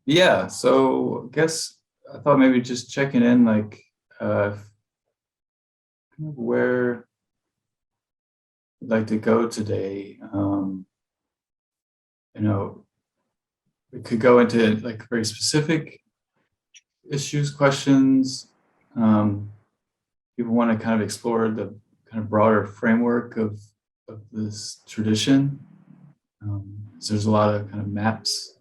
Yeah, so I guess I thought maybe just checking in, like, uh, kind of where you'd like to go today. You know, we could go into like very specific issues, questions. Um, People want to kind of explore the kind of broader framework of this tradition. So there's a lot of kind of maps,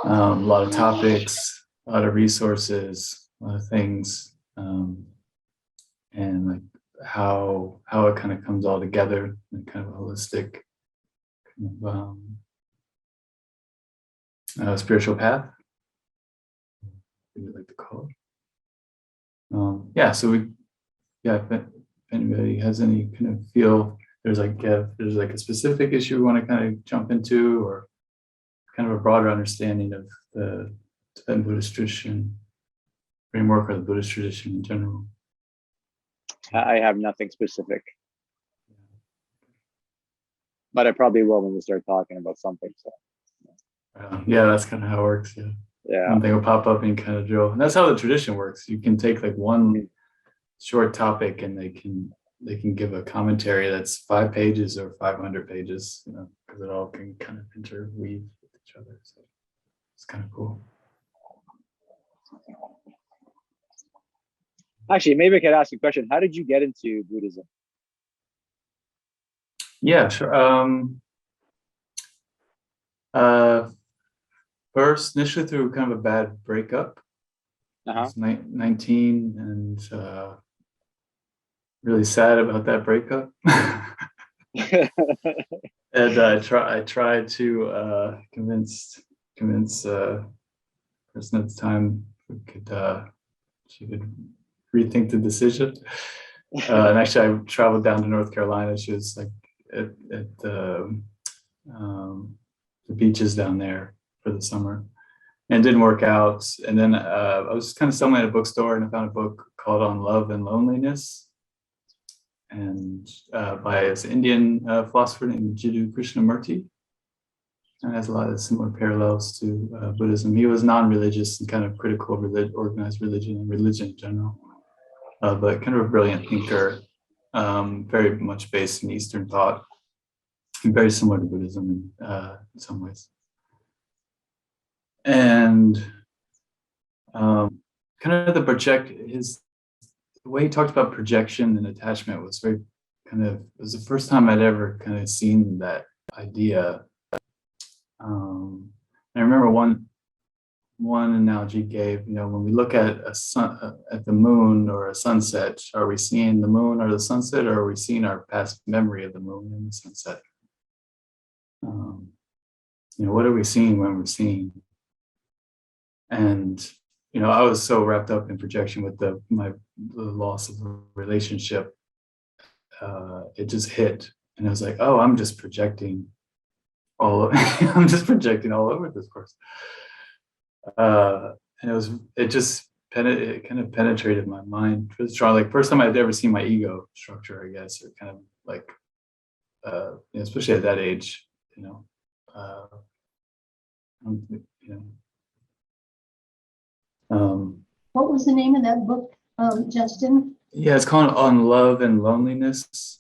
a lot of topics, a lot of resources, a lot of things. And like how it kind of comes all together in kind of a holistic kind of spiritual path, we like to call it. Yeah, so yeah, if anybody has any kind of feel, there's like a specific issue we want to kind of jump into, or kind of a broader understanding of the Tibetan Buddhist tradition framework or the Buddhist tradition in general. I have nothing specific, but I probably will when we start talking about something. So Yeah, that's kind of how it works. Yeah. yeah, One thing will pop up and kind of drill. And that's how the tradition works. You can take like one short topic and they can give a commentary that's 5 pages or 500 pages, because it all can kind of interweave with each other. So it's kind of cool. Actually, maybe I could ask a question. How did you get into Buddhism? Yeah, sure. Uh, First, initially through kind of a bad breakup. I was 19 and really sad about that breakup. And I tried to convince person at the time who could she could rethink the decision. And actually, I traveled down to North Carolina. She was like at the beaches down there for the summer, and it didn't work out. And then I was kind of stumbling at a bookstore, and I found a book called On Love and Loneliness, and by this Indian philosopher named Jiddu Krishnamurti. And has a lot of similar parallels to Buddhism. He was non-religious and kind of critical of organized religion and religion in general, but kind of a brilliant thinker, very much based in Eastern thought, and very similar to Buddhism in some ways. And kind of the way he talked about projection and attachment was very it was the first time I'd ever kind of seen that idea. I remember one analogy gave, when we look at at the moon or a sunset, are we seeing the moon or the sunset, or are we seeing our past memory of the moon and the sunset? What are we seeing when we're seeing? And I was so wrapped up in projection with the loss of a relationship. It just hit, and I was like, oh, I'm just projecting I'm just projecting all over this course. And it kind of penetrated my mind really strong. Like, first time I'd ever seen my ego structure, I guess, or kind of like, especially at that age, uh, What was the name of that book, Justin? Yeah, it's called On Love and Loneliness.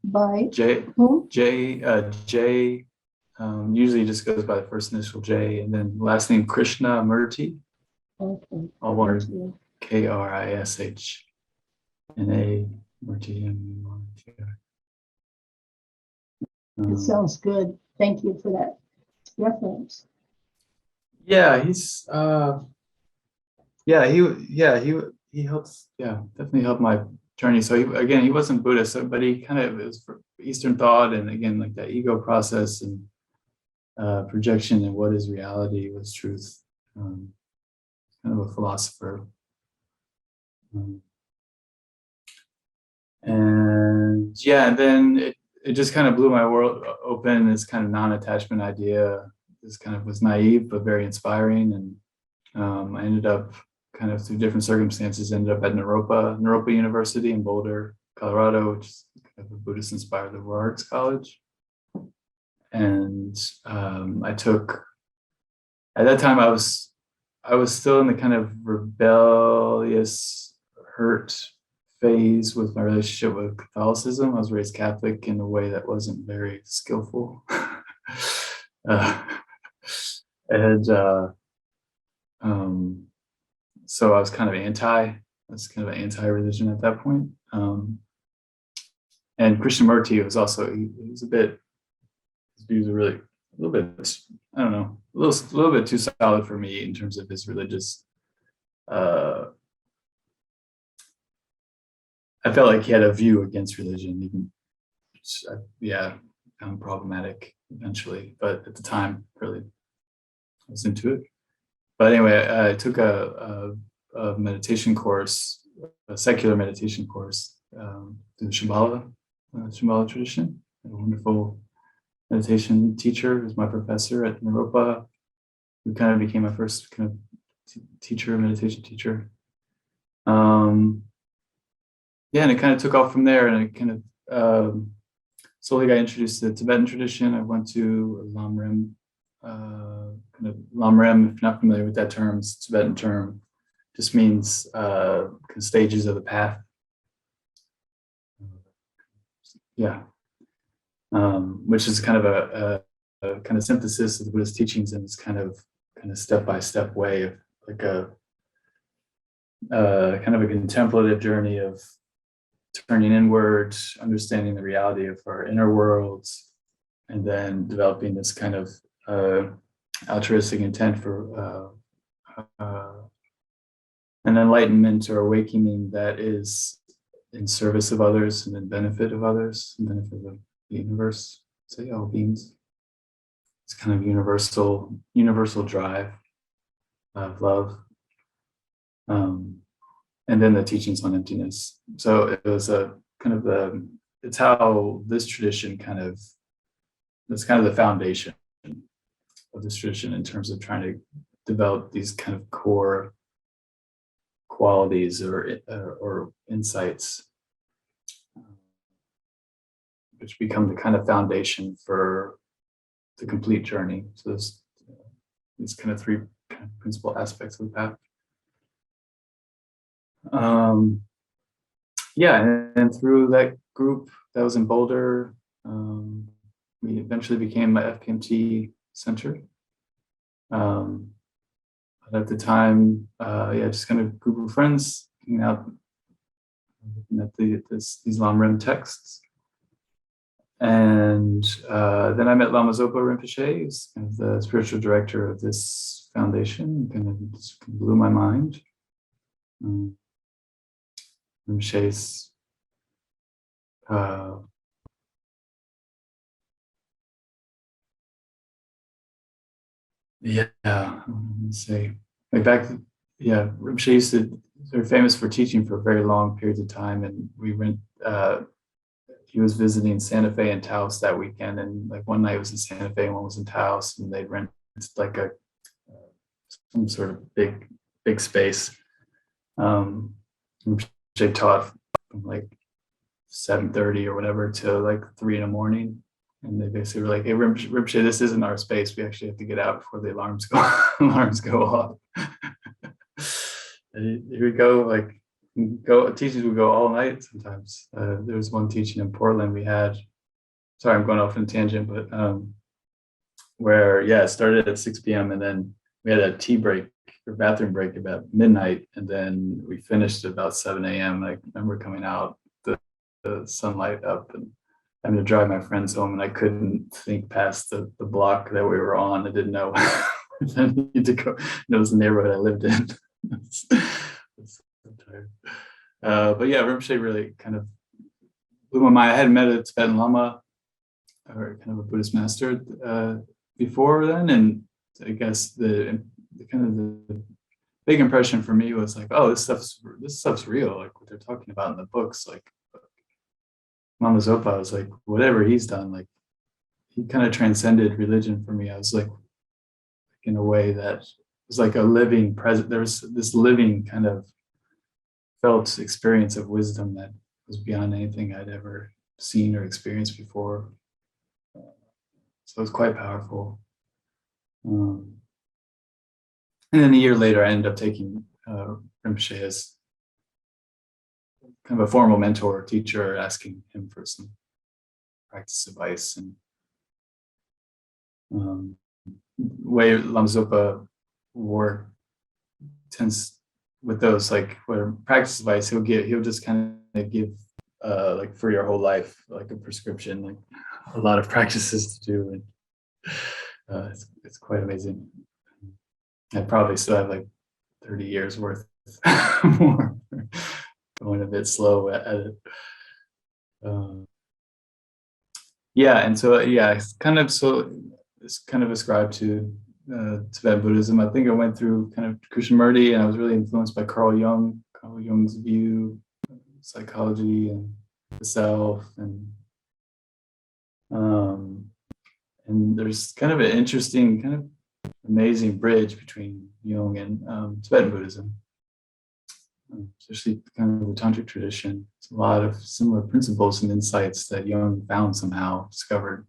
By who? J. Usually just goes by the first initial J, and then last name Krishnamurti. Okay. All one word, Krishna Murti. It sounds good. Thank you for that reference. Yeah, he helps. Yeah, definitely helped my journey. So he wasn't Buddhist, but he kind of, it was for Eastern thought, and again, like that ego process and projection and what is reality, what's truth. Kind of a philosopher. And then it just kind of blew my world open. This kind of non-attachment idea. This kind of was naive but very inspiring, and I ended up kind of through different circumstances ended up at Naropa University in Boulder, Colorado, which is kind of a Buddhist-inspired liberal arts college. and I took, at that time I was still in the kind of rebellious, hurt phase with my relationship with Catholicism. I was raised Catholic in a way that wasn't very skillful. And so I was kind of anti-religion at that point. And Krishnamurti was also, he was a bit, his views were really a little bit, I don't know, a little bit too solid for me in terms of his religious. I felt like he had a view against religion, even, problematic eventually, but at the time, really, I was into it. But anyway, I took a meditation course, a secular meditation course, through the Shambhala tradition. A wonderful meditation teacher who's my professor at Naropa, who kind of became my first kind of meditation teacher. And it kind of took off from there, and it kind of slowly got introduced to the Tibetan tradition. I went to Lamrim. Kind of Lamrim, if you're not familiar with that term, it's a Tibetan term, just means kind of stages of the path. Which is kind of a kind of synthesis of the Buddhist teachings in this kind of step-by-step way of like a kind of a contemplative journey of turning inward, understanding the reality of our inner worlds, and then developing this kind of altruistic intent for an enlightenment or awakening that is in service of others and in benefit of others, in benefit of the universe, say all beings. It's kind of universal drive of love. And then the teachings on emptiness. So it was it's how this tradition that's kind of the foundation of this tradition in terms of trying to develop these kind of core qualities or insights, which become the kind of foundation for the complete journey. So there's these kind of three kind of principal aspects of the path. And through that group that was in Boulder, we eventually became a FPMT center. But at the time, just kind of group of friends hanging out, looking at these Lamrim texts. And then I met Lama Zopa Rinpoche, who's kind of the spiritual director of this foundation. Kind of just blew my mind. Rinpoche's Rinpoche used to, they're famous for teaching for very long periods of time, and we went, he was visiting Santa Fe and Taos that weekend, and like one night was in Santa Fe and one was in Taos, and they'd rent like some sort of big space. Rinpoche taught from like 7:30 or whatever to like 3 a.m. And they basically were like, "Hey, Rinpoche, this isn't our space. We actually have to get out before the alarms go off." And here we go. Teachings would go all night sometimes. There was one teaching in Portland we had. Sorry, I'm going off on a tangent, but where it started at 6 p.m. and then we had a tea break or bathroom break about midnight, and then we finished at about 7 a.m. I remember coming out, the sunlight up, and having to drive my friends home, and I couldn't think past the block that we were on. I didn't know I need to go. It was the neighborhood I lived in. I'm tired. But yeah, Rinpoche really kind of blew my mind. I hadn't met a Tibetan Lama or kind of a Buddhist master before then, and I guess the big impression for me was like, oh, this stuff's real, like what they're talking about in the books, like Lama Zopa was like, whatever he's done, like he kind of transcended religion for me. I was like in a way that was like a living present. There was this living kind of felt experience of wisdom that was beyond anything I'd ever seen or experienced before. So it's quite powerful. And then a year later, I ended up taking Rinpoche as kind of a formal mentor, teacher, asking him for some practice advice. And way Lama Zopa work tends with those, like where practice advice, he'll just kind of give like for your whole life, like a prescription, like a lot of practices to do, and it's quite amazing. I probably still have like 30 years worth more, going a bit slow at it. Yeah, and so yeah, it's kind of ascribed to Tibetan Buddhism. I think I went through kind of Krishnamurti, and I was really influenced by Carl Jung's view, psychology and the self, and there's kind of an interesting, kind of amazing bridge between Jung and Tibetan Buddhism, especially kind of the tantric tradition. It's a lot of similar principles and insights that Jung found, somehow discovered,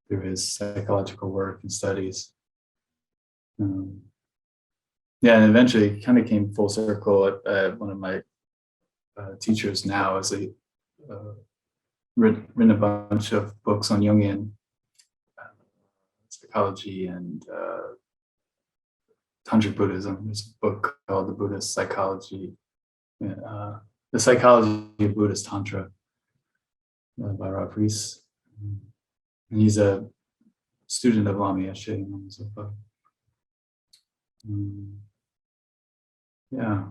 through his psychological work and studies. Yeah, and eventually kind of came full circle at one of my teachers now, as he written a bunch of books on Jungian psychology and tantric Buddhism. There's a book called The Buddhist Psychology, The Psychology of Buddhist Tantra, by Rob Rees. And he's a student of Lama Zopa. Yeah.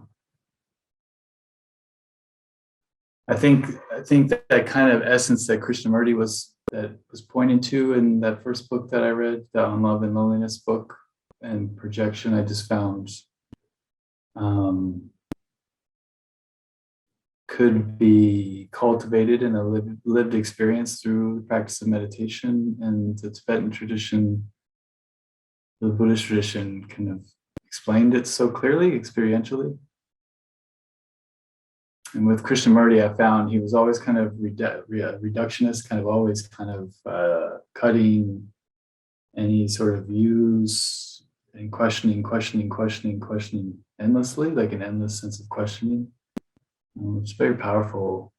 I think that kind of essence that Krishnamurti was pointing to in that first book that I read, the On Love and Loneliness book, and projection, I just found could be cultivated in a lived experience through the practice of meditation. And the Tibetan tradition, the Buddhist tradition, kind of explained it so clearly, experientially. And with Krishnamurti, I found he was always kind of reductionist, kind of always kind of cutting any sort of views and questioning endlessly, like an endless sense of questioning. It's very powerful.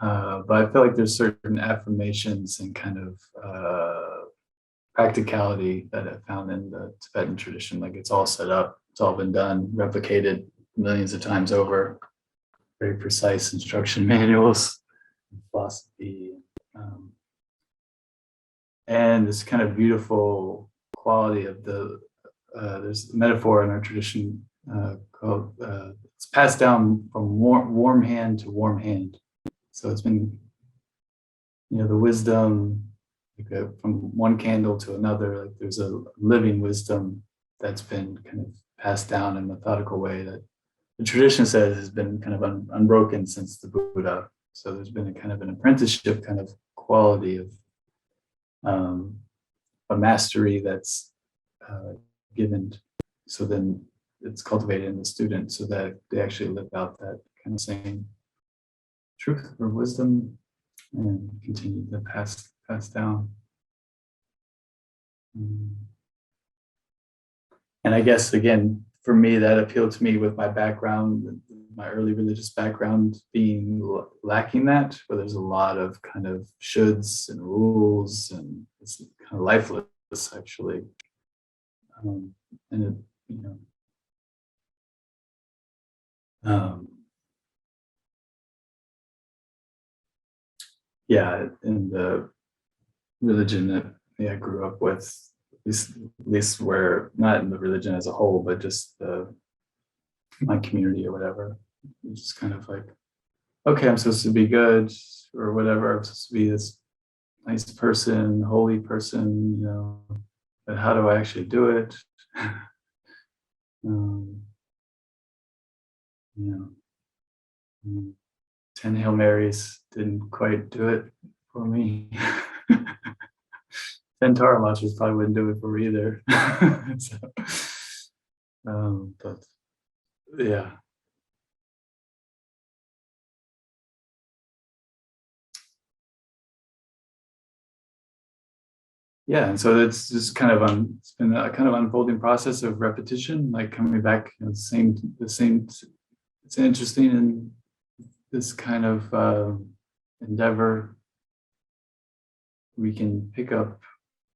But I feel like there's certain affirmations and kind of practicality that I found in the Tibetan tradition. Like it's all set up, it's all been done, replicated millions of times over. Very precise instruction manuals, philosophy, and this kind of beautiful quality of there's a metaphor in our tradition called it's passed down from warm hand to warm hand. So it's been, the wisdom, like from one candle to another, like there's a living wisdom that's been kind of passed down in a methodical way that the tradition says has been kind of unbroken since the Buddha. So there's been a kind of an apprenticeship kind of quality of a mastery that's given. So then it's cultivated in the student so that they actually live out that kind of same truth or wisdom and continue to pass down. And I guess, again, for me, that appealed to me with my background, my early religious background being lacking that, where there's a lot of kind of shoulds and rules, and it's kind of lifeless, actually. And it, yeah, in the religion that I grew up with, at least where, not in the religion as a whole, but just my community or whatever, it's just kind of like, okay, I'm supposed to be good or whatever. I'm supposed to be this nice person, holy person, but how do I actually do it? 10 Hail Marys didn't quite do it for me. 10 Tara Mantras probably wouldn't do it for me either. So, but yeah. yeah, and so it's just kind of it's been a kind of unfolding process of repetition, like coming back, the same. It's interesting in this kind of endeavor. We can pick up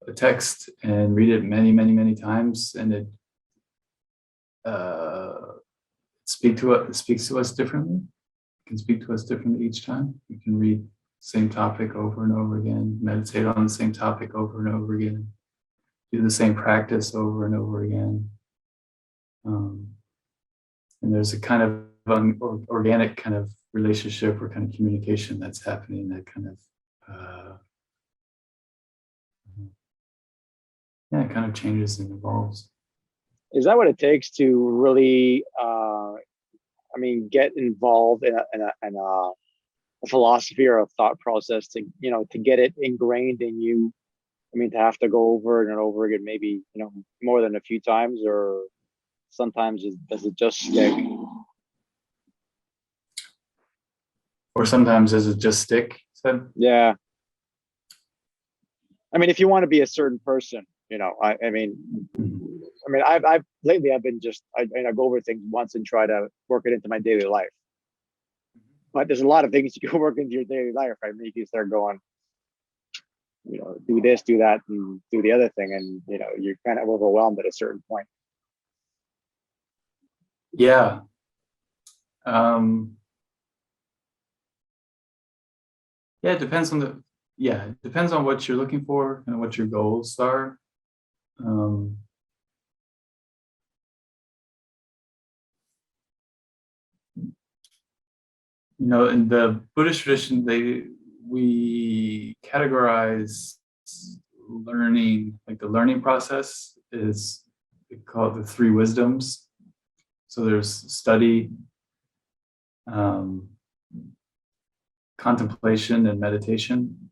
a text and read it many, many, many times, and it speaks to us differently. It can speak to us differently each time. We can read the same topic over and over again, meditate on the same topic over and over again, do the same practice over and over again. And there's a kind of organic kind of relationship or kind of communication that's happening that kind of it kind of changes and evolves. Is that what it takes to really, get involved in a philosophy or a thought process to get it ingrained in you? To have to go over it and over again, maybe more than a few times, or sometimes does it just stick? Or sometimes does it just stick? Yeah. If you want to be a certain person, I've lately been I go over things once and try to work it into my daily life. But there's a lot of things you can work into your daily life, right? You can start going, do this, do that, and do the other thing, and you're kind of overwhelmed at a certain point. Yeah. It depends on it depends on what you're looking for and what your goals are. In the Buddhist tradition, we categorize learning, like the learning process is called the three wisdoms. So there's study, contemplation, and meditation.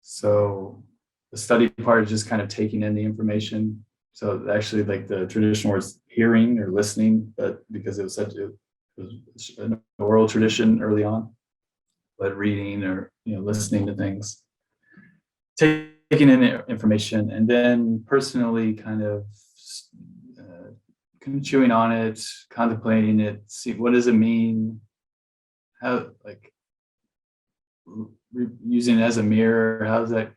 So the study part is just kind of taking in the information. So actually, like the traditional words hearing or listening, but because it was an oral tradition early on, but reading or listening to things, taking in information, and then personally kind of chewing on it, contemplating it, see what does it mean, how, like, using it as a mirror, how does that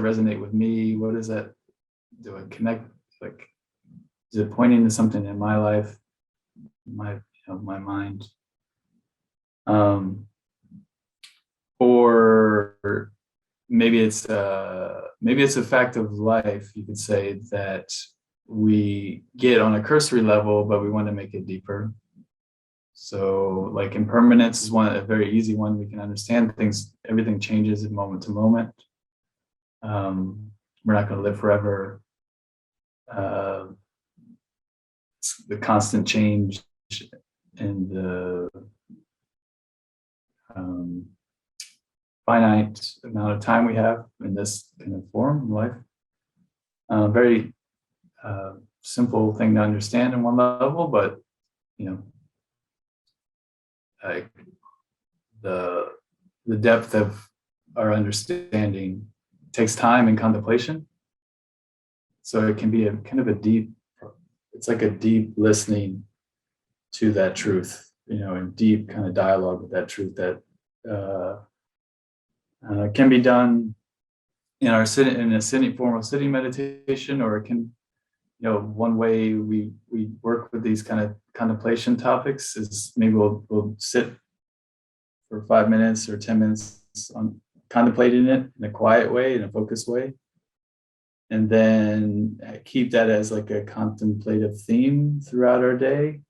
resonate with me? What does that, do I connect, like, is it pointing to something in my life, my mind, or maybe it's a fact of life, you could say, that we get on a cursory level, but we want to make it deeper. So like impermanence is a very easy one. We can understand everything changes in moment to moment. We're not going to live forever. The constant change and the finite amount of time we have in this kind of form of life. Very simple thing to understand in one level, but like the depth of our understanding takes time and contemplation. So it can be it's like a deep listening to that truth, and deep kind of dialogue with that truth that can be done in a formal sitting meditation, or it can, one way we work with these kind of contemplation topics is maybe we'll sit for 5 minutes or 10 minutes on contemplating it in a quiet way, in a focused way, and then keep that as like a contemplative theme throughout our day,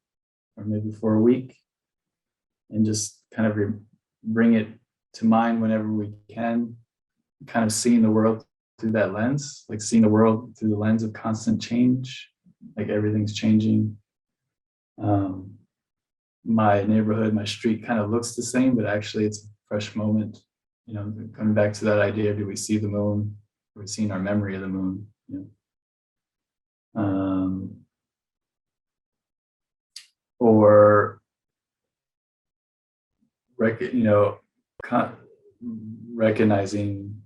or maybe for a week, and just kind of bring it to mind whenever we can, kind of seeing the world through that lens, like seeing the world through the lens of constant change, like everything's changing. My neighborhood, my street kind of looks the same, but actually it's a fresh moment. Coming back to that idea, do we see the moon? Are we seeing our memory of the moon? Or recognizing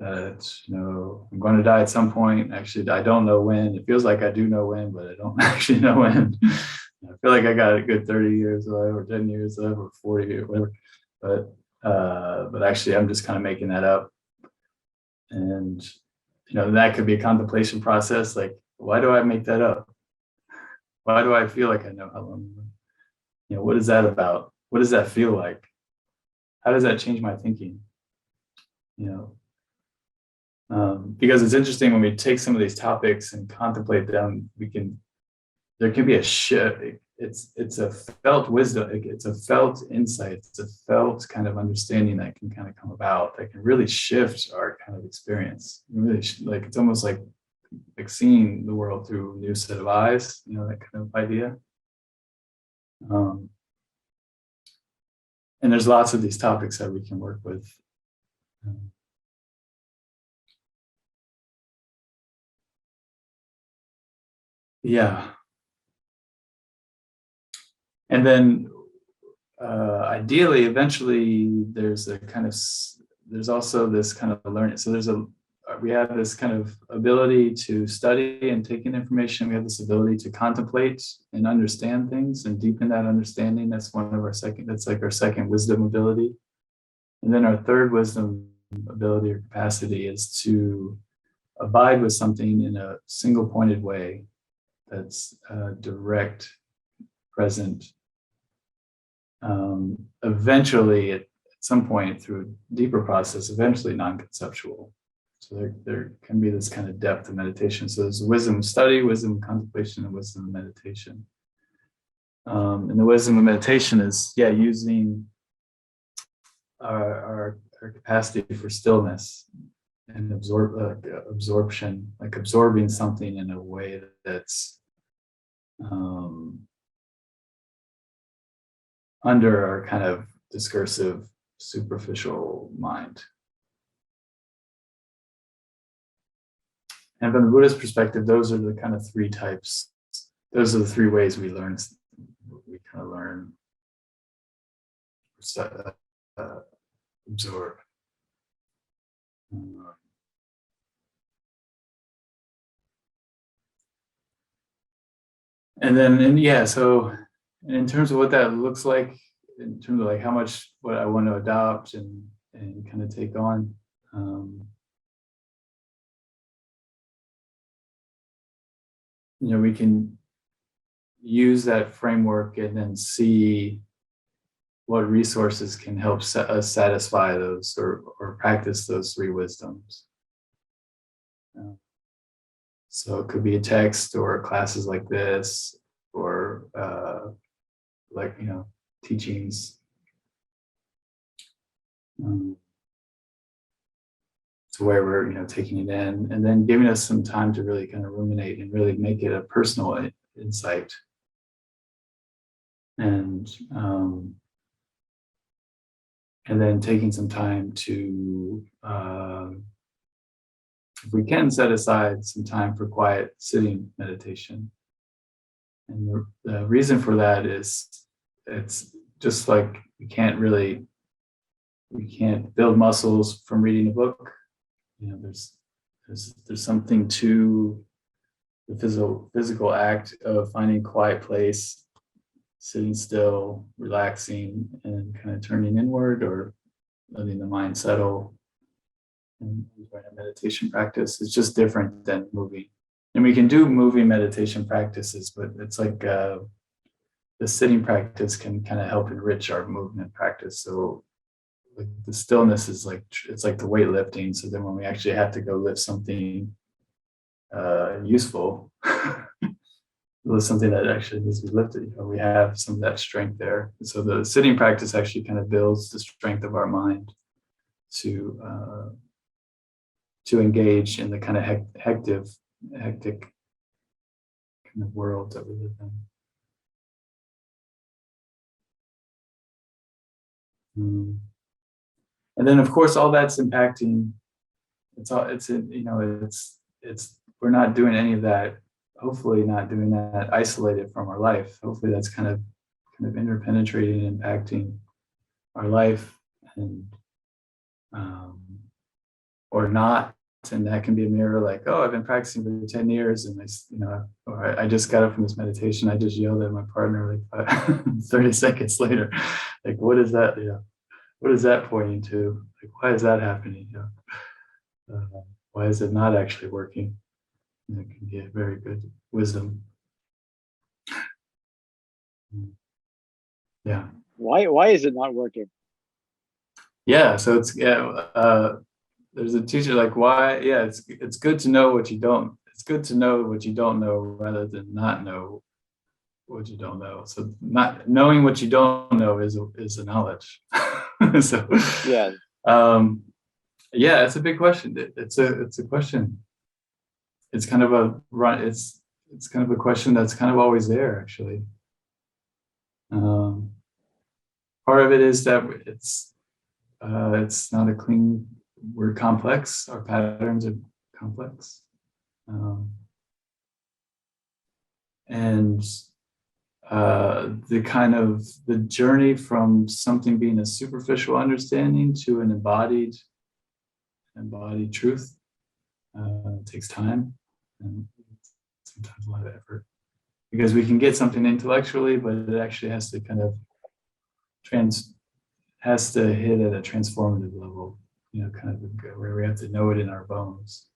that, I'm going to die at some point. Actually, I don't know when. It feels like I do know when, but I don't actually know when. I feel like I got a good 30 years left, or 10 years left, or 40 or whatever. But actually, I'm just kind of making that up. And that could be a contemplation process. Like, why do I make that up? Why do I feel like I know how long? What is that about? What does that feel like? How does that change my thinking? Because it's interesting when we take some of these topics and contemplate them, there can be a shift. It's a felt wisdom. It's a felt insight. It's a felt kind of understanding that can kind of come about, that can really shift our kind of experience. Really, it's almost like seeing the world through a new set of eyes, that kind of idea. And there's lots of these topics that we can work with. Yeah. And then ideally, eventually, there's also this kind of learning. So we have this kind of ability to study and take in information. We have this ability to contemplate and understand things and deepen that understanding. That's like our second wisdom ability. And then our third wisdom ability or capacity is to abide with something in a single pointed way that's direct, present. Eventually, at some point through a deeper process, eventually non-conceptual. So there can be this kind of depth of meditation. So there's wisdom of study, wisdom of contemplation, and wisdom of meditation. And the wisdom of meditation is, using our capacity for stillness and absorption, like absorbing something in a way that's under our kind of discursive, superficial mind. And from the Buddhist perspective, those are the kind of three types. Those are the three ways we learn. We kind of learn, absorb. And then, so in terms of what that looks like, in terms of like how much what I want to adopt and kind of take on, we can use that framework and then see what resources can help us satisfy those or practice those three wisdoms. So it could be a text or classes like this, or teachings. To where we're taking it in, and then giving us some time to really kind of ruminate and really make it a personal insight. And then taking some time to, if we can, set aside some time for quiet sitting meditation. And the reason for that is it's just like we can't build muscles from reading a book. There's something to the physical act of finding a quiet place, sitting still, relaxing, and kind of turning inward or letting the mind settle. And a meditation practice is just different than moving. And we can do moving meditation practices, but it's like the sitting practice can kind of help enrich our movement practice. So like the stillness is it's like the weightlifting. So then when we actually have to go lift something useful, lift something that actually needs to be lifted, we have some of that strength there. So the sitting practice actually kind of builds the strength of our mind to engage in the kind of hectic kind of world that we live in. And then, of course, all that's impacting. We're not doing any of that. Hopefully, not doing that isolated from our life. Hopefully, that's kind of interpenetrating and impacting our life and or not. And that can be a mirror, like, oh, I've been practicing for 10 years and or I just got up from this meditation. I just yelled at my partner like 30 seconds later. Like, what is that? What is that pointing to? Like, why is that happening? Why is it not actually working? And it can get very good wisdom. Yeah. Why is it not working? Yeah. So there's a teacher like, why? Yeah, it's good to know what you don't. It's good to know what you don't know rather than not know what you don't know. So not knowing what you don't know is a knowledge. So Yeah. yeah, it's a big question. It's a question. It's kind of a run. It's kind of a question that's kind of always there, actually. Part of it is that it's not a clean. We're complex. Our patterns are complex, and the journey from something being a superficial understanding to an embodied truth takes time and sometimes a lot of effort, because we can get something intellectually, but it actually has to kind of has to hit at a transformative level, kind of where we have to know it in our bones.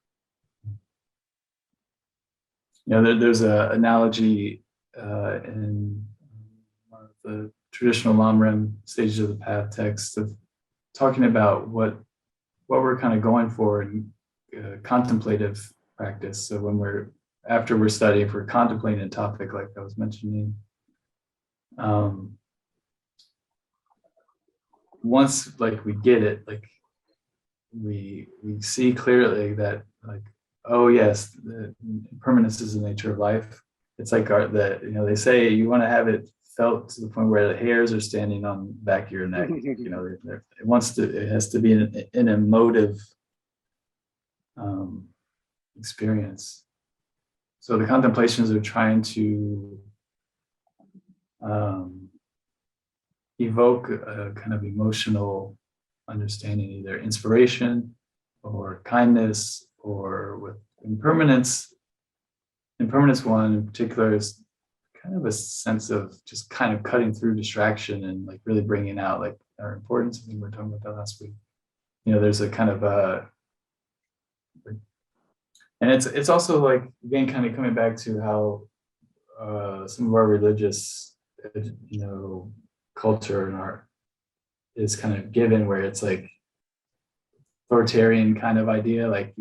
There's an analogy in one of the traditional Lamrim stages of the path text of talking about what we're kind of going for in contemplative practice. So after we're studying, if we're contemplating a topic like I was mentioning, once like we get it, like we see clearly that, like, oh yes, the impermanence is the nature of life. It's like they say you want to have it felt to the point where the hairs are standing on the back of your neck. It has to be an emotive experience. So the contemplations are trying to evoke a kind of emotional understanding, either inspiration or kindness, or with impermanence. Impermanence one in particular is kind of a sense of just kind of cutting through distraction and like really bringing out like our importance. I think we were talking about that last week. There's a kind of and it's also like, again, kind of coming back to how some of our religious culture and art is kind of given, where it's like authoritarian kind of idea, like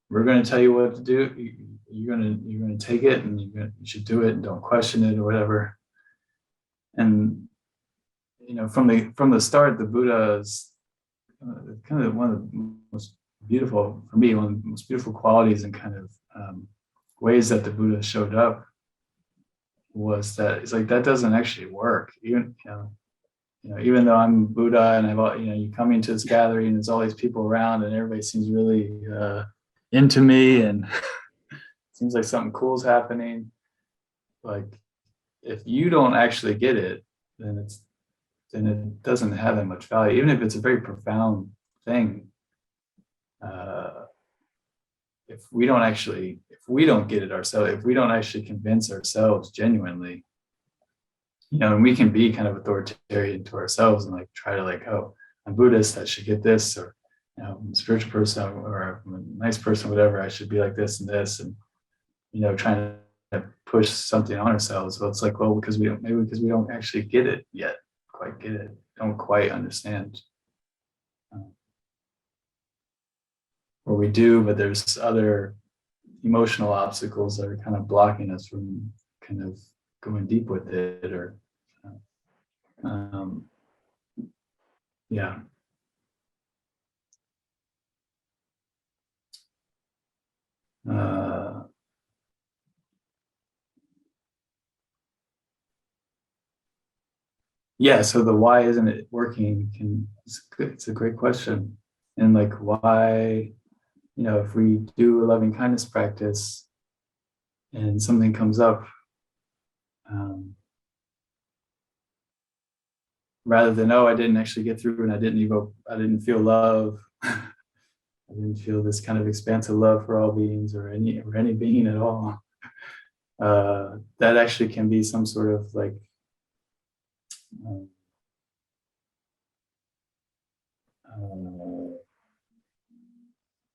we're going to tell you what to do, you're going to take it, and you should do it and don't question it or whatever. And from the start, the Buddha is kind of one of the most beautiful, for me, one of the most beautiful qualities and kind of ways that the Buddha showed up was that it's like, that doesn't actually work. Even though I'm Buddha and you come into this gathering and there's all these people around and everybody seems really into me and seems like something cool's happening. Like, if you don't actually get it, then it doesn't have that much value, even if it's a very profound thing. If we don't get it ourselves, if we don't actually convince ourselves genuinely, and we can be kind of authoritarian to ourselves and like try to like, oh, I'm Buddhist, I should get this, or I'm a spiritual person, or I'm a nice person, whatever, I should be like this and this, and trying to push something on ourselves. Well, it's like, well, because we don't actually get it yet, quite get it, don't quite understand. Or we do, but there's other emotional obstacles that are kind of blocking us from kind of going deep with it, or yeah. Yeah, so the why isn't it working it's a great question. And like, why, if we do a loving kindness practice and something comes up, rather than, oh, I didn't actually get through and I didn't feel love, I didn't feel this kind of expansive love for all beings or any being at all. That actually can be some sort of like um,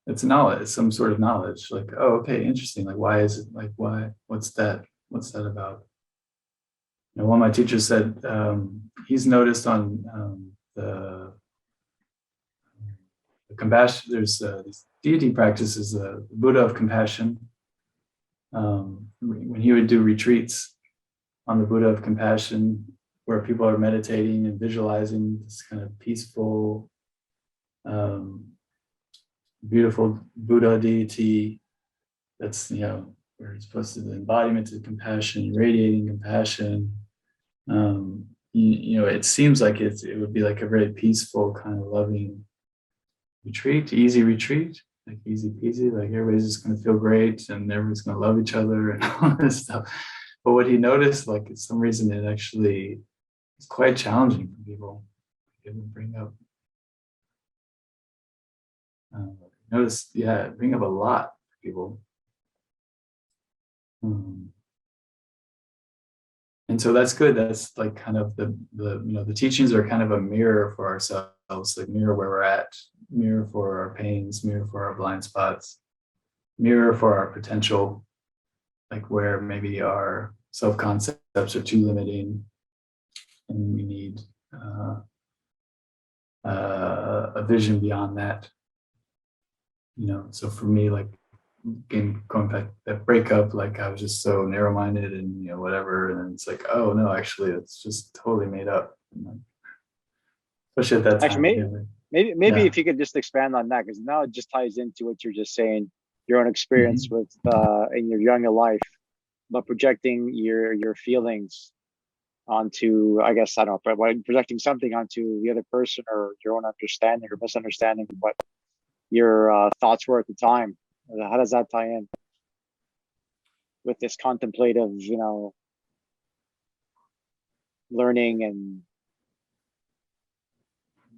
it's knowledge, it's some sort of knowledge. Like, oh, okay, interesting. Like, why is it? Like, why? What's that? What's that about? You know, one of my teachers said he's noticed on the compassion. There's these deity practices, the Buddha of compassion. When he would do retreats on the Buddha of compassion, where people are meditating and visualizing this kind of peaceful, beautiful Buddha deity. That's, you know, where it's supposed to be the embodiment of compassion, radiating compassion. You know, it seems like it would be like a very peaceful, kind of loving retreat, easy retreat, like easy peasy, like everybody's just going to feel great and everyone's going to love each other and all this stuff. But what he noticed, like, for some reason, it actually is quite challenging for people. It would bring up, bring up a lot for people. And so that's good. That's like kind of the you know, the teachings are kind of a mirror for ourselves, like mirror where we're at, mirror for our pains, mirror for our blind spots, mirror for our potential, like where maybe our self-concepts are too limiting and we need a vision beyond that. You know, so for me, like going back that breakup, like I was just so narrow-minded and, you know, whatever, and then it's like, oh no, actually it's just totally made up. And like, especially at that time. Actually, maybe if you could just expand on that, because now it just ties into what you're just saying, your own experience with in your younger life, but projecting your feelings onto, I guess, I don't know, but projecting something onto the other person or your own understanding or misunderstanding of what your thoughts were at the time. How does that tie in with this contemplative, you know, learning and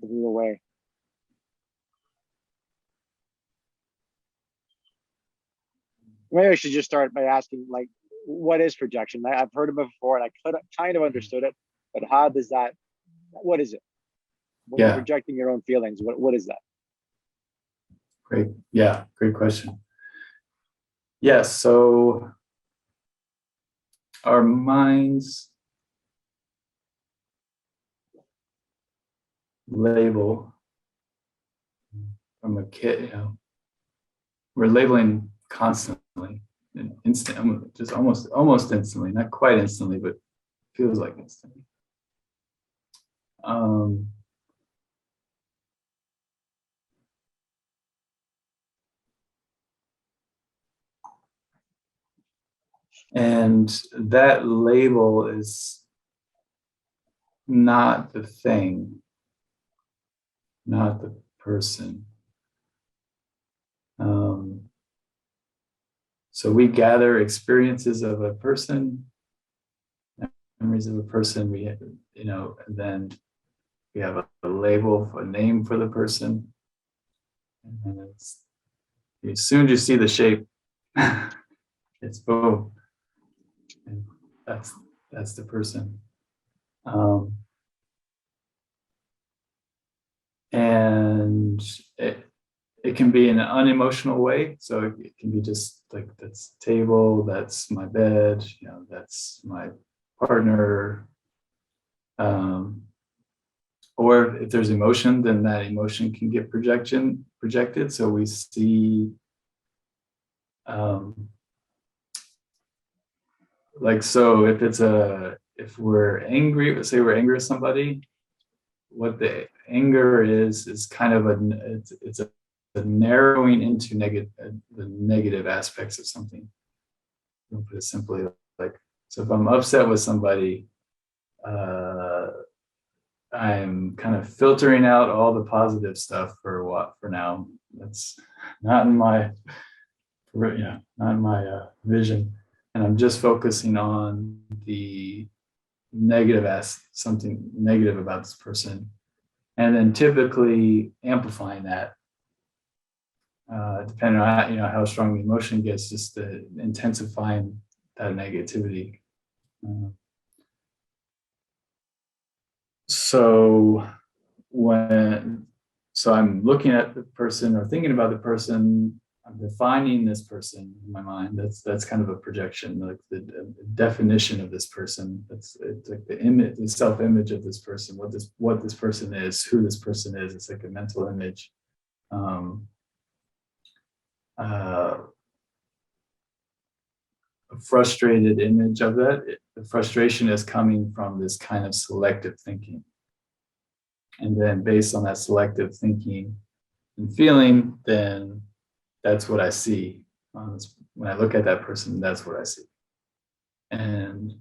the real way? Maybe I should just start by asking, like, what is projection? I've heard of it before and I kind of understood it, but how does that, what is it? When you're projecting your own feelings, what is that? Great. Yeah, great question. Yes, so our minds label from a kid, you know, we're labeling constantly and just almost instantly, not quite instantly, but feels like instantly. And that label is not the thing, not the person. So we gather experiences of a person, memories of a person, we have, you know, and then we have a label, a name for the person. And then it's, as soon as you see the shape, it's boom. And that's the person. And it can be in an unemotional way. So it can be just like, that's the table, that's my bed, you know, that's my partner. Or if there's emotion, then that emotion can get projected. So we see, like, so if we're angry, let's say we're angry with somebody, what the anger is kind of it's a narrowing into the negative aspects of something. I'll put it simply, like, so if I'm upset with somebody, I'm kind of filtering out all the positive stuff for now. That's not in my, not in my vision, and I'm just focusing on the negative something negative about this person, and then typically amplifying that. depending on how strong the emotion gets, just the intensifying that negativity. So I'm looking at the person or thinking about the person, I'm defining this person in my mind. That's kind of a projection, like the definition of this person. It's like the image, the self-image of this person, what this person is, who this person is. It's like a mental image. A frustrated image of that. The frustration is coming from this kind of selective thinking. And then based on that selective thinking and feeling, then that's what I see. When I look at that person, that's what I see. And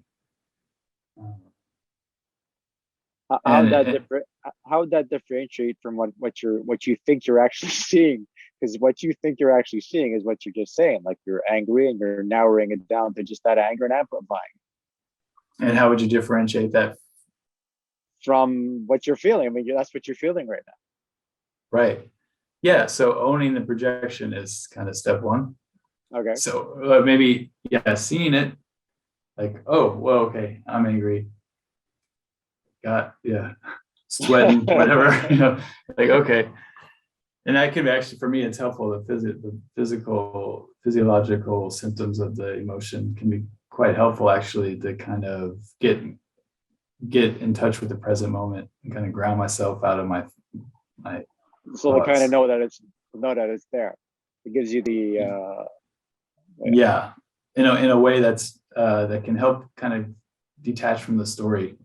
how would that differentiate from what you think you're actually seeing? Because what you think you're actually seeing is what you're just saying, like you're angry and you're narrowing it down to just that anger and amplifying. And how would you differentiate that from what you're feeling? I mean, that's what you're feeling right now. Right. Yeah. So owning the projection is kind of step one. Okay. So maybe, seeing it like, oh, well, okay, I'm angry. Sweating, whatever, like, okay. And that can be actually, for me, it's helpful. The physiological symptoms of the emotion can be quite helpful, actually, to kind of get in touch with the present moment and kind of ground myself out of my so thoughts. To kind of know that it's there. It gives you the in a way that's that can help kind of detach from the story,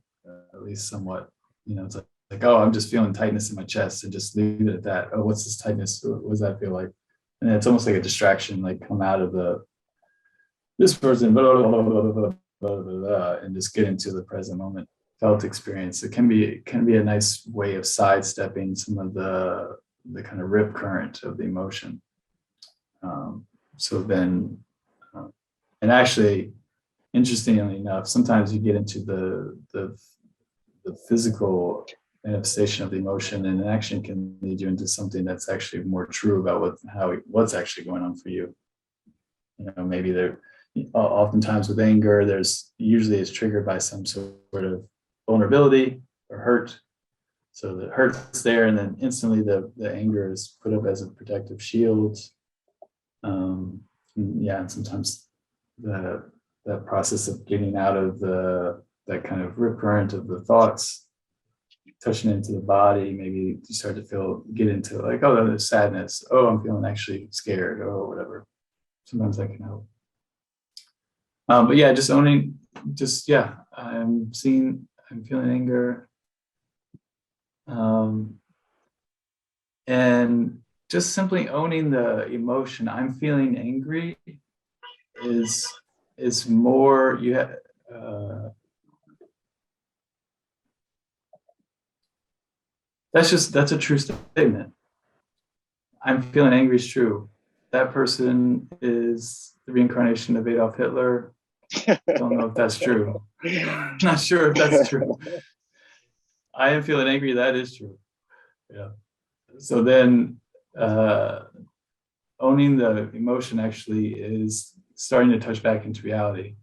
at least somewhat. It's like, oh, I'm just feeling tightness in my chest, and just leave it at that. Oh, what's this tightness? What does that feel like? And it's almost like a distraction, like come out of this person, blah, blah, blah, blah, blah, blah, blah, and just get into the present moment felt experience. It can be a nice way of sidestepping some of the kind of rip current of the emotion. So then, and actually, interestingly enough, sometimes you get into the physical manifestation of the emotion, and an action can lead you into something that's actually more true about what's actually going on for you. Maybe oftentimes with anger, usually it's triggered by some sort of vulnerability or hurt. So the hurt's there, and then instantly the anger is put up as a protective shield. And sometimes that process of getting out of that kind of rip current of the thoughts, touching into the body, maybe you start to get into like, oh, there's sadness. Oh, I'm feeling actually scared, or whatever. Sometimes that can help. But just owning, I'm feeling anger. And just simply owning the emotion, I'm feeling angry, is more, that's a true statement. I'm feeling angry is true. That person is the reincarnation of Adolf Hitler. Don't know if that's true. Not sure if that's true. I am feeling angry. That is true. Yeah. So then owning the emotion actually is starting to touch back into reality.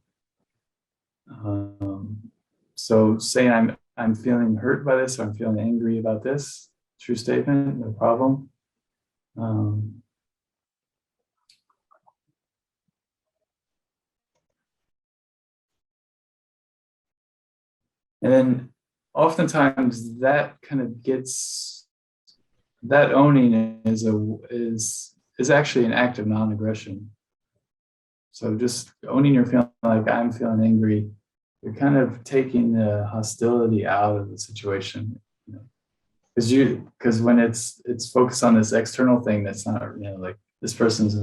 So saying I'm feeling hurt by this, or I'm feeling angry about this, true statement, no problem. And then oftentimes that kind of that owning is actually an act of non-aggression. So just owning your feeling, like I'm feeling angry, you're kind of taking the hostility out of the situation. Because when it's focused on this external thing that's not, like this person's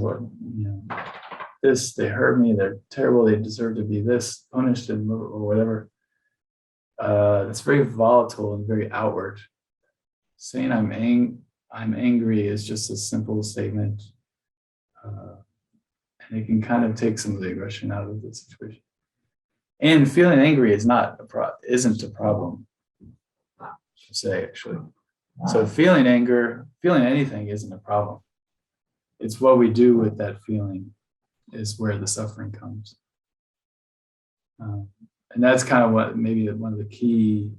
this, they hurt me, they're terrible, they deserve to be this, punished, and or whatever. It's very volatile and very outward. Saying I'm angry is just a simple statement, and it can kind of take some of the aggression out of the situation. And feeling angry isn't a problem, I should say, actually. So feeling anger, feeling anything isn't a problem. it's what we do with that feeling is where the suffering comes. And that's kind of what maybe one of the key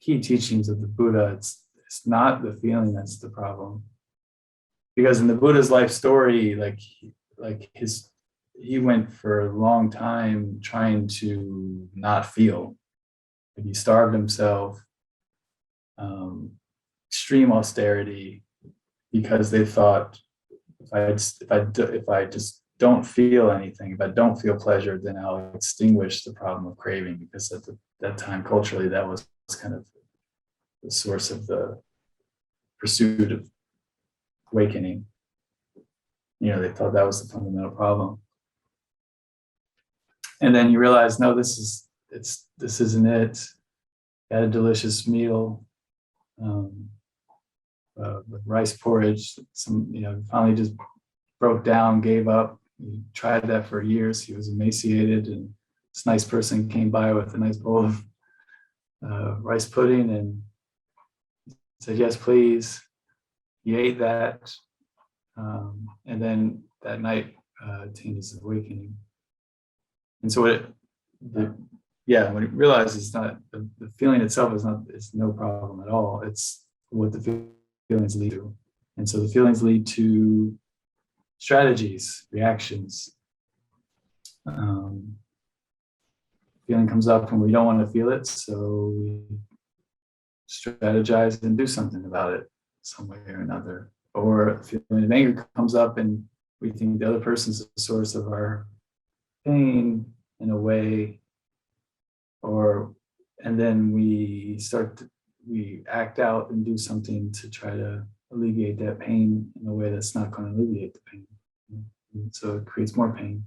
teachings of the Buddha. It's not the feeling that's the problem, because in the Buddha's life story, he went for a long time trying to not feel. Like he starved himself, extreme austerity, because they thought if I just don't feel anything, if I don't feel pleasure, then I'll extinguish the problem of craving, because at that time culturally that was kind of the source of the pursuit of awakening. They thought that was the fundamental problem. And then you realize, no, this isn't it. Had a delicious meal with rice porridge. Finally just broke down, gave up. He tried that for years. He was emaciated, and this nice person came by with a nice bowl of rice pudding and said, "Yes, please." He ate that, and then that night attained his awakening. And so when he realized it's not the feeling itself it's no problem at all. It's what the feelings lead to. And so the feelings lead to strategies, reactions. Feeling comes up when we don't want to feel it, so we strategize and do something about it some way or another. Or a feeling of anger comes up and we think the other person's the source of our pain in a way, and then we act out and do something to try to alleviate that pain in a way that's not going to alleviate the pain. And so it creates more pain.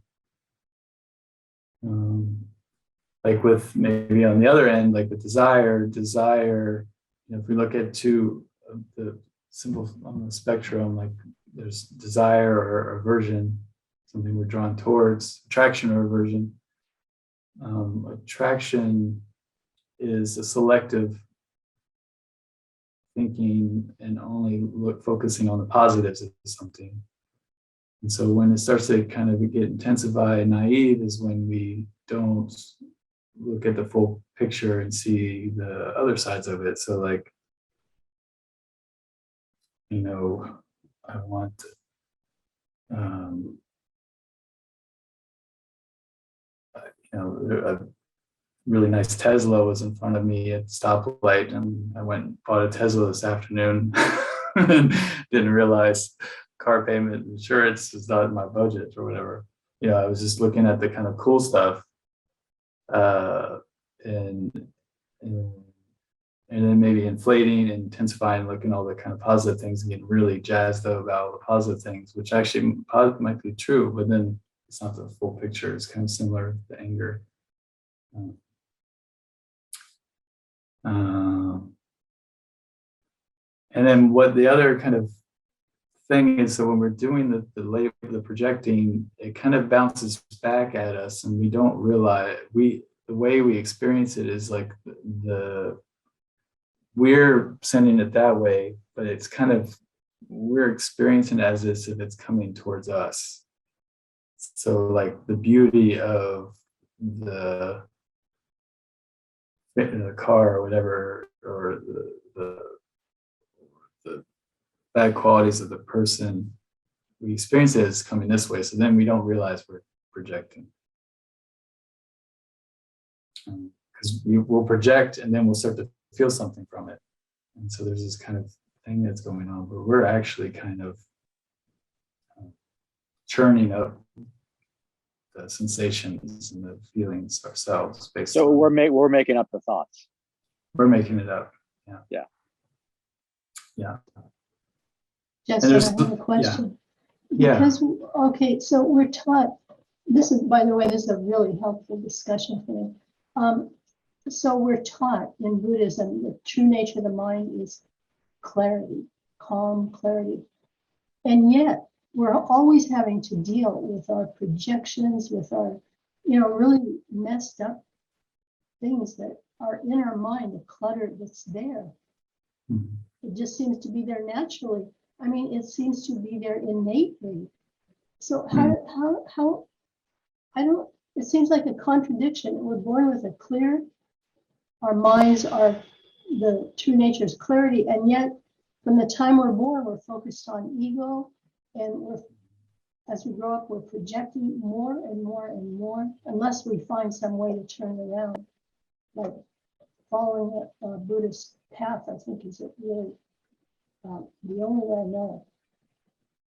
Like with maybe on the other end, like with desire, if we look at two of the symbols on the spectrum, like there's desire or aversion, something we're drawn towards, attraction or aversion. Attraction is a selective thinking and only focusing on the positives of something. And so when it starts to kind of get intensified and naive is when we don't look at the full picture and see the other sides of it. So like, I want a really nice Tesla was in front of me at the stoplight, and I went and bought a Tesla this afternoon and didn't realize car payment insurance is not in my budget or whatever. I was just looking at the kind of cool stuff, and then maybe inflating and intensifying, looking at all the kind of positive things and getting really jazzed up about all the positive things, which actually might be true, but then it's not the full picture. It's kind of similar to anger. And then what the other kind of thing is, so when we're doing the projecting, it kind of bounces back at us, and we don't realize the way we experience it is like we're sending it that way, but it's kind of we're experiencing it as if it's coming towards us. So like the beauty of the car or whatever, or the bad qualities of the person, we experience it as coming this way. So then we don't realize we're projecting. Because we'll project and then we'll start to feel something from it. And so there's this kind of thing that's going on, but we're actually kind of churning up the sensations and the feelings ourselves. So we're making up the thoughts. We're making it up. Yeah. Just I have a question. Yeah. Because, okay, so we're taught, this is, by the way, this is a really helpful discussion for me. So we're taught in Buddhism, the true nature of the mind is clarity, calm clarity. And yet we're always having to deal with our projections, with our, really messed up things that are in our mind, the clutter that's there. Mm-hmm. It just seems to be there naturally. I mean, it seems to be there innately. So how, I don't, it seems like a contradiction. We're born with a clear, our minds are the true nature's clarity, and yet from the time we're born, we're focused on ego, and as we grow up, we're projecting more and more and more, unless we find some way to turn it around. Like following a Buddhist path, I think is really the only way I know.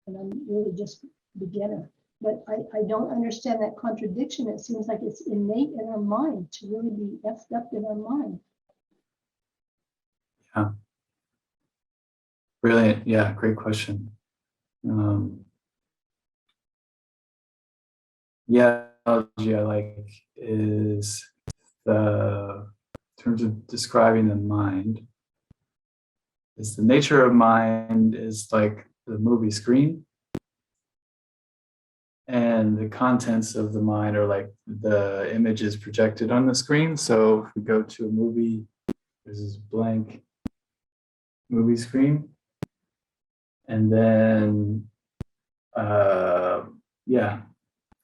And I'm really just beginner. But I don't understand that contradiction. It seems like it's innate in our mind to really be effed up in our mind. Yeah. Brilliant. Yeah, great question. Yeah, analogy I like is in terms of describing the mind, is the nature of mind is like the movie screen, and the contents of the mind are like the images projected on the screen. So if we go to a movie, there's this blank movie screen, and then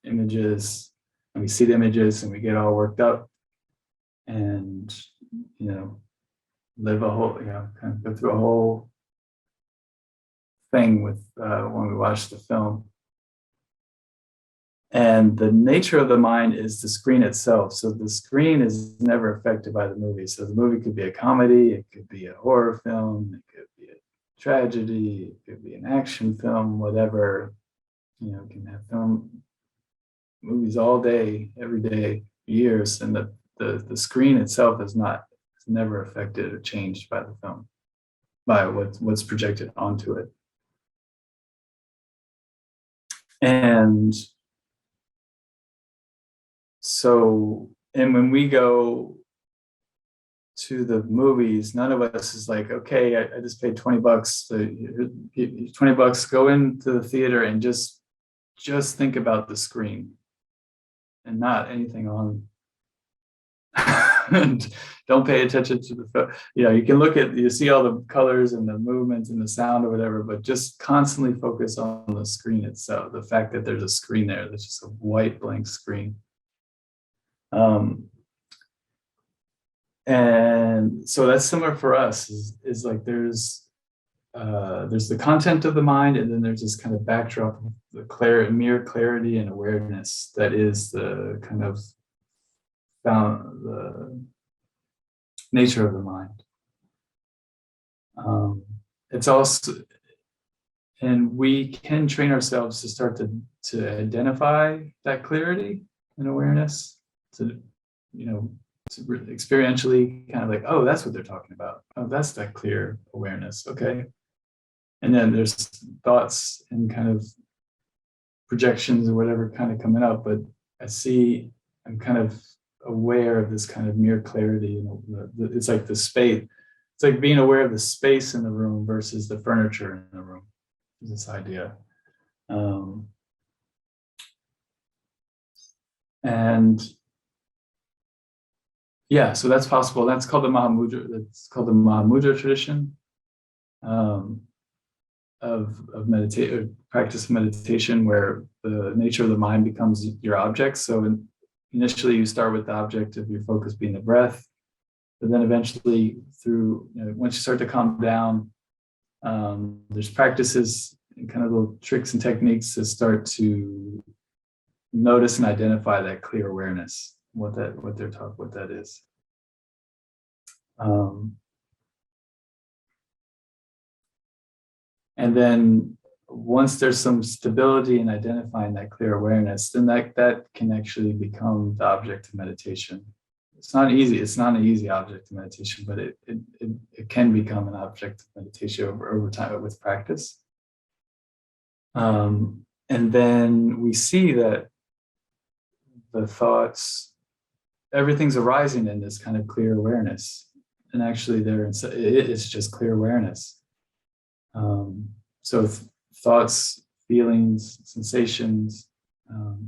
images, and we see the images and we get all worked up, and live a whole, kind of go through a whole thing with when we watch the film. And the nature of the mind is the screen itself. So the screen is never affected by the movie. So the movie could be a comedy, it could be a horror film, it could be a tragedy, it could be an action film, whatever. Can have movies all day, every day, years, and the screen itself is never affected or changed by the film, by what's projected onto it. And so, and when we go to the movies, none of us is like, okay, I just paid $20, so $20, go into the theater and just think about the screen and not anything on. And don't pay attention to the film. You can you see all the colors and the movements and the sound or whatever, but just constantly focus on the screen itself. The fact that there's a screen there, that's just a white blank screen. And so that's similar for us. Is like there's the content of the mind, and then there's this kind of backdrop of the mere clarity and awareness that is the kind of the nature of the mind. It's also, and we can train ourselves to start to identify that clarity and awareness, to experientially kind of like, oh, that's what they're talking about. Oh, that's that clear awareness. Okay. And then there's thoughts and kind of projections or whatever kind of coming up, but I'm kind of aware of this kind of mere clarity. It's like the space. It's like being aware of the space in the room versus the furniture in the room. This idea. And yeah, so that's possible. That's called the Mahamudra. That's called the Mahamudra tradition of practice of meditation, where the nature of the mind becomes your object. So initially, you start with the object of your focus being the breath, but then eventually, through once you start to calm down, there's practices and kind of little tricks and techniques to start to notice and identify that clear awareness, what that is. And then once there's some stability in identifying that clear awareness, then that can actually become the object of meditation. It's not easy. It's not an easy object of meditation, but it can become an object of meditation over time with practice. And then we see that the thoughts, everything's arising in this kind of clear awareness, and actually it's just clear awareness. So thoughts, feelings, sensations,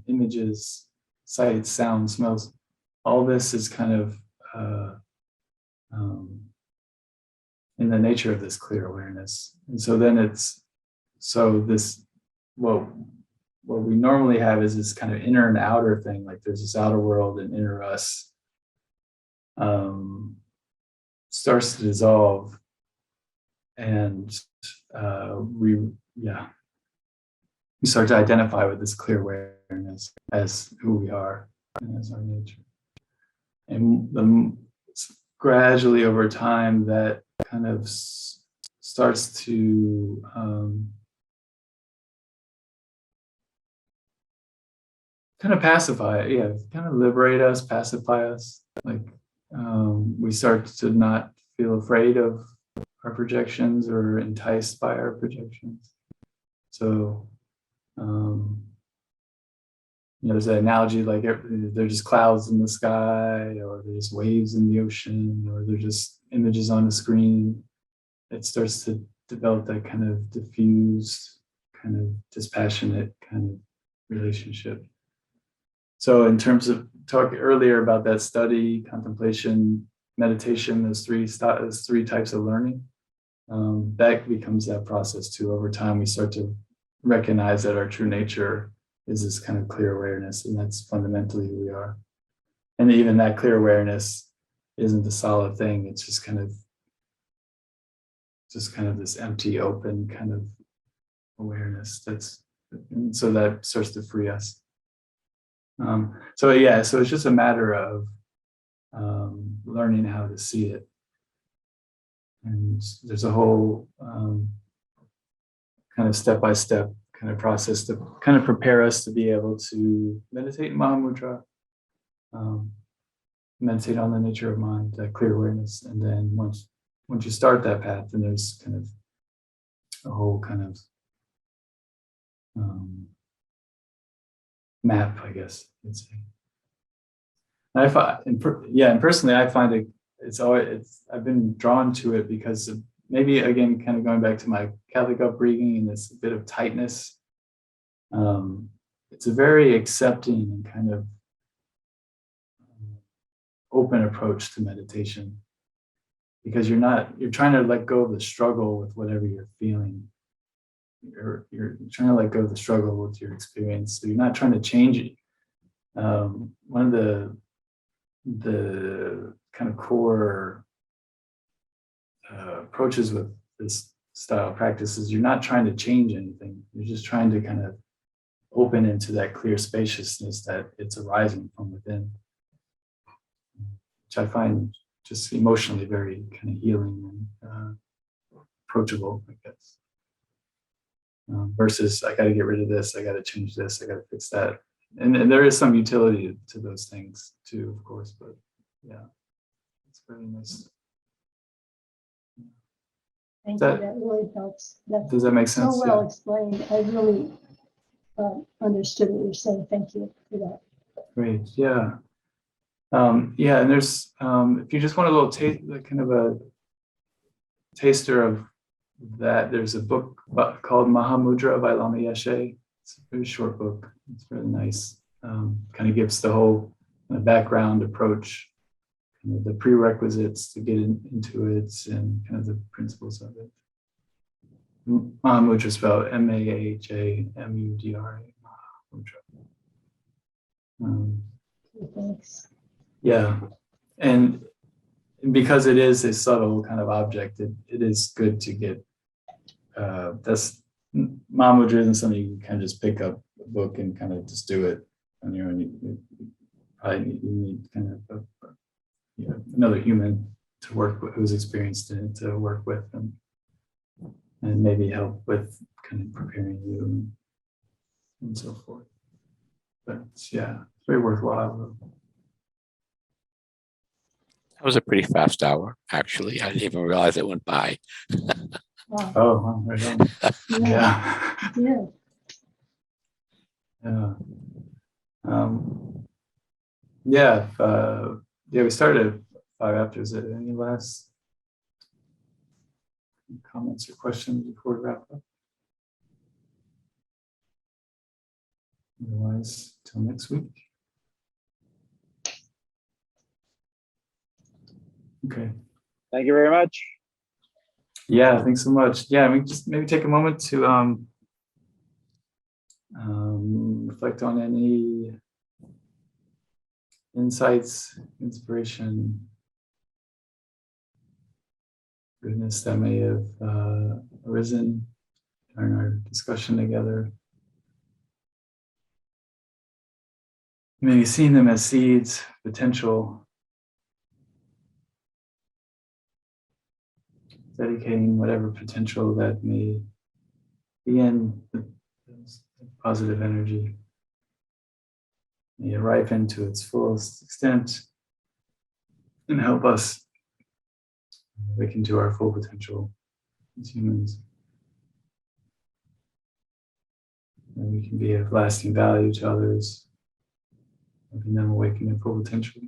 images, sights, sounds, smells, all this is kind of in the nature of this clear awareness. And so then so this, what we normally have is this kind of inner and outer thing. Like there's this outer world and inner us starts to dissolve, and we start to identify with this clear awareness as who we are and as our nature. And gradually over time, that kind of starts to kind of pacify, kind of liberate us, pacify us. Like we start to not feel afraid of our projections or enticed by our projections. So, there's an analogy like they're just clouds in the sky, or there's waves in the ocean, or they're just images on the screen. It starts to develop that kind of diffused, kind of dispassionate kind of relationship. So in terms of talking earlier about that study, contemplation, meditation, those three types of learning, that becomes that process too. Over time, we start to recognize that our true nature is this kind of clear awareness, and that's fundamentally who we are. And even that clear awareness isn't a solid thing. It's just kind of this empty, open kind of awareness. And so that starts to free us. So it's just a matter of learning how to see it. And there's a whole kind of step-by-step kind of process to kind of prepare us to be able to meditate in Mahamudra, meditate on the nature of mind, that clear awareness. And then once you start that path, then there's kind of a whole kind of map, I guess you'd say. And personally, I find I've been drawn to it because of, maybe again, kind of going back to my Catholic upbringing and this bit of tightness. It's a very accepting and kind of open approach to meditation, because you're trying to let go of the struggle with whatever you're feeling. You're trying to let go of the struggle with your experience. So you're not trying to change it. One of the kind of core approaches with this style of practice is you're not trying to change anything. You're just trying to kind of open into that clear spaciousness that it's arising from within, which I find just emotionally very kind of healing and approachable, I guess. Versus I got to get rid of this, I got to change this, I got to fix that. And there is some utility to those things too, of course, but yeah, it's very nice. Thank you, that really helps. Does that make sense? So well explained. I really understood what you're saying. Thank you for that. Great, yeah. And there's, if you just want a little taste, kind of a taster of that, there's a book called Mahamudra by Lama Yeshe. It's a very short book. It's really nice. Kind of gives the whole background approach, kind of the prerequisites to get into it, and kind of the principles of it. Mahamudra spelled Mahamudra. Thanks. Yeah, and because it is a subtle kind of object, it is good to get. That's Mahamudra isn't something you can kind of just pick up a book and kind of just do it on your own. You need kind of another human to work with, who's experienced in it, to work with and maybe help with kind of preparing you and so forth. But yeah, it's very worthwhile. That was a pretty fast hour, actually. I didn't even realize it went by. Wow. Oh, wow, right on. Yeah. Yeah. We started at 5 after. Is there any last comments or questions before we wrap up? Otherwise, till next week. Okay. Thank you very much. Yeah, thanks so much. Yeah, we just maybe take a moment to Reflect on any insights, inspiration, goodness that may have arisen during our discussion together. Maybe seeing them as seeds, potential, dedicating whatever potential that may be in the positive energy. May it ripen to its fullest extent and help us awaken to our full potential as humans. And we can be of lasting value to others, helping them awaken their full potential.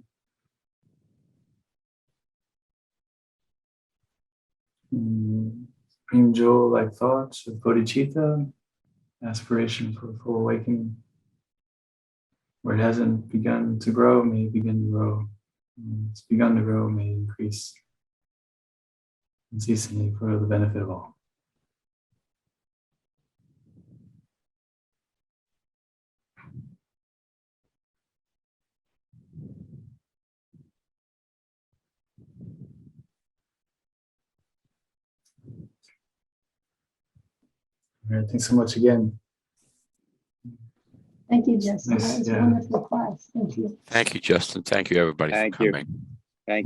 Supreme jewel like thoughts of bodhicitta, aspiration for full awakening. Where it hasn't begun to grow, may begin to grow. When it's begun to grow, may increase unceasingly for the benefit of all. All right, thanks so much again. Thank you, Justin. Nice, That was a yeah. wonderful class. Thank you. Thank you, Justin. Thank you, everybody, Thank for you. coming.